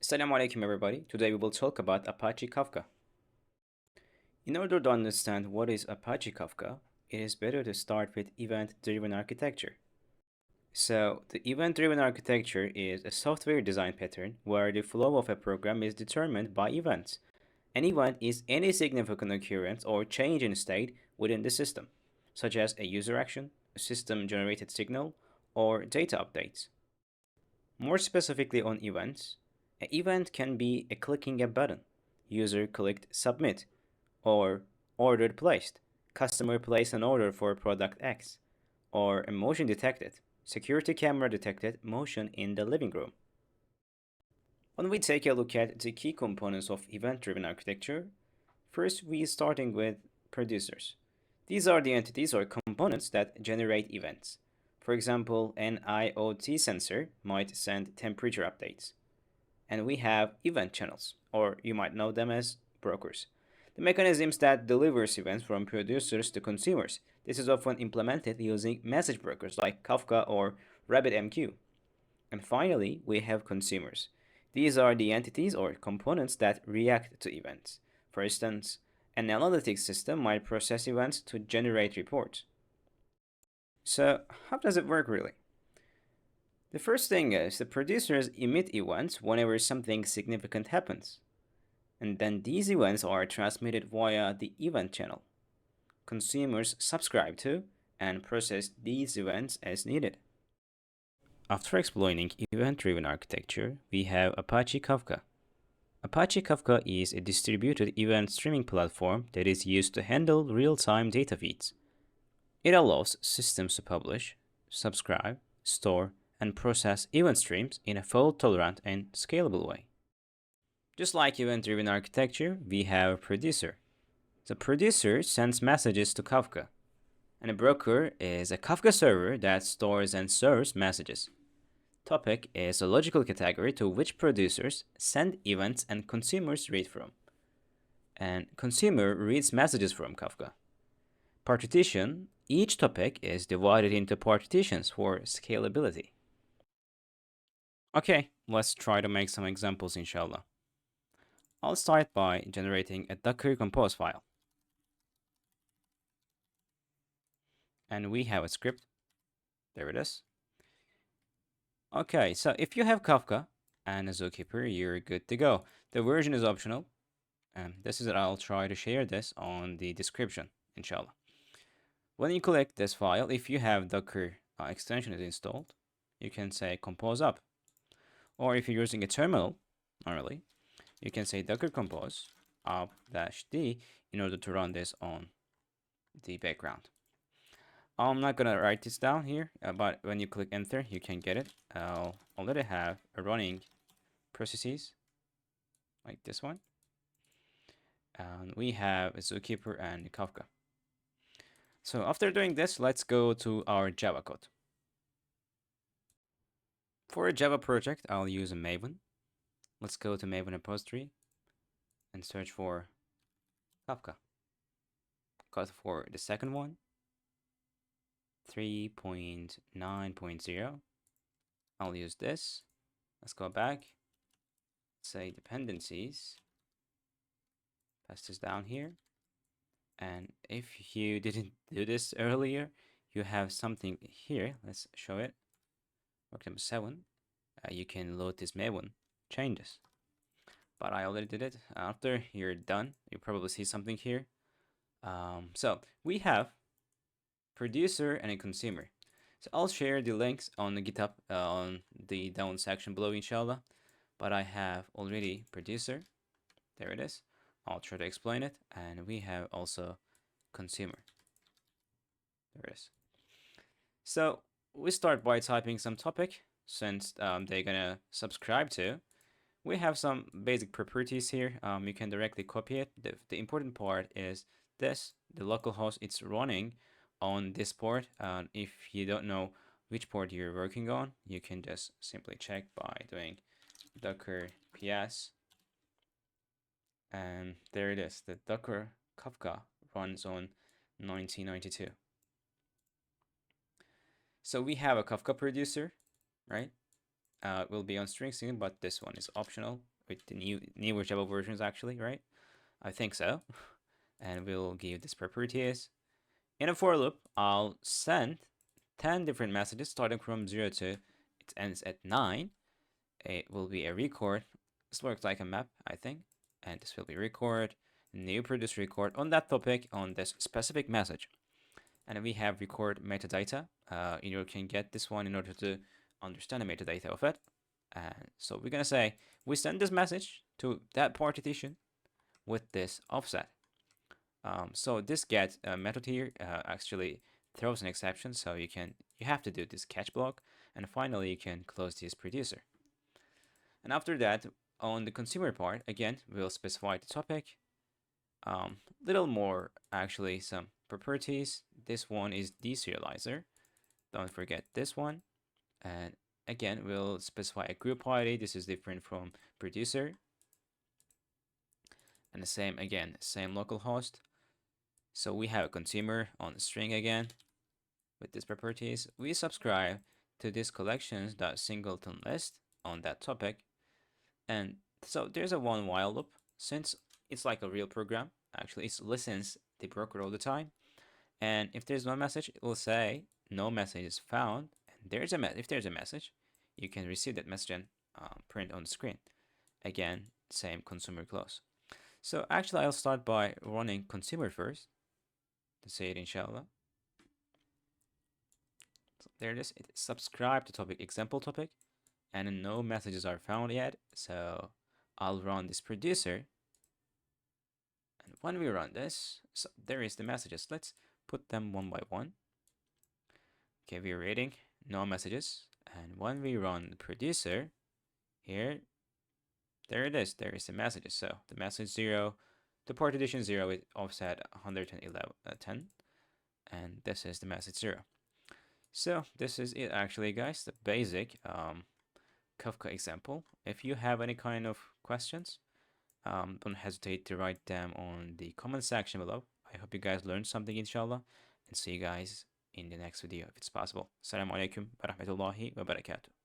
Assalamu alaikum everybody. Today we will talk about Apache Kafka. In order to understand what is Apache Kafka, it is better to start with event-driven architecture. So, the event-driven architecture is a software design pattern where the flow of a program is determined by events. An event is any significant occurrence or change in state within the system, such as a user action, a system-generated signal, or data updates. More specifically on events, an event can be a clicking a button, user clicked submit, or ordered placed, customer placed an order for product X, or a motion detected, security camera detected motion in the living room. When we take a look at the key components of event-driven architecture, first we starting with producers. These are the entities or components that generate events. For example, an IoT sensor might send temperature updates. And we have event channels, or you might know them as brokers. The mechanisms that delivers events from producers to consumers. This is often implemented using message brokers like Kafka or RabbitMQ. And finally, we have consumers. These are the entities or components that react to events. For instance, an analytics system might process events to generate reports. So, how does it work really? The first thing is the producers emit events whenever something significant happens, and then these events are transmitted via the event channel. Consumers subscribe to and process these events as needed. After explaining event-driven architecture, we have Apache Kafka. Apache Kafka is a distributed event streaming platform that is used to handle real-time data feeds. It allows systems to publish, subscribe, store, and process event streams in a fault-tolerant and scalable way. Just like event-driven architecture, we have a producer. The producer sends messages to Kafka, and a broker is a Kafka server that stores and serves messages. Topic is a logical category to which producers send events and consumers read from. And consumer reads messages from Kafka. Partition, each topic is divided into partitions for scalability. Okay, let's try to make some examples inshallah. I'll start by generating a Docker compose file. And we have a script. There it is. Okay, so if you have Kafka and a Zookeeper, you're good to go. The version is optional. This is it. I'll try to share this on the description, inshallah. When you click this file, if you have Docker extension is installed, you can say compose up. Or if you're using a terminal, normally, you can say docker compose up-d in order to run this on the background. I'm not gonna write this down here, but when you click enter, you can get it. I'll already have a running processes like this one. And we have a Zookeeper and a Kafka. So after doing this, let's go to our Java code. For a Java project, I'll use a Maven. Let's go to Maven repository and search for Kafka. Code for the second one, 3.9.0. I'll use this. Let's go back. Say dependencies. Pass this down here. And if you didn't do this earlier, you have something here. Let's show it. Work number 7. You can load this Maven changes. But I already did it. After you're done, you probably see something here. So we have producer and a consumer. So I'll share the links on the GitHub on the down section below, inshallah. But I have already producer. There it is. I'll try to explain it. And we have also consumer. There it is. So we start by typing some topic since they're gonna subscribe to. We have some basic properties here. You can directly copy it. The important part is this, the localhost, it's running on this port. If you don't know which port you're working on, you can just simply check by doing docker ps. And there it is. The Docker Kafka runs on 1992. So we have a Kafka producer, right? will be on string soon, but this one is optional with the newer Java versions actually, right? I think so. And we'll give this properties. In a for loop, I'll send 10 different messages starting from 0 to it ends at 9. It will be a record. This works like a map, I think. And this will be record, new produce record on that topic on this specific message. And we have record metadata. You can get this one in order to understand the metadata of it. And so we're gonna say we send this message to that partition with this offset. So this get method here actually throws an exception, so you have to do this catch block, and finally you can close this producer. And after that, on the consumer part, again, we'll specify the topic. Little more actually some properties. This one is deserializer. Don't forget this one. And again, we'll specify a group ID. This is different from producer. And the same again, same localhost. So we have a consumer on the string again with these properties. We subscribe to this collections.singleton list on that topic. And so there's a one while loop. Since it's like a real program, actually it listens the broker all the time. And if there's no message, it will say no message is found. And if there's a message, you can receive that message and print on the screen. Again, same consumer close. So actually, I'll start by running consumer first to say it inshallah. So there it is. It subscribe to topic example topic, and no messages are found yet. So I'll run this producer. And when we run this, so there is the messages. Let's put them one by one. Okay, we're reading no messages. And when we run the producer, here, there it is. There is the messages. So the message 0, the partition 0 is offset 110. And this is the message 0. So this is it actually, guys, the basic Kafka example. If you have any kind of questions, don't hesitate to write them on the comment section below. I hope you guys learned something, inshallah, and see you guys in the next video if it's possible. Assalamu alaikum wa rahmatullahi wa barakatuh.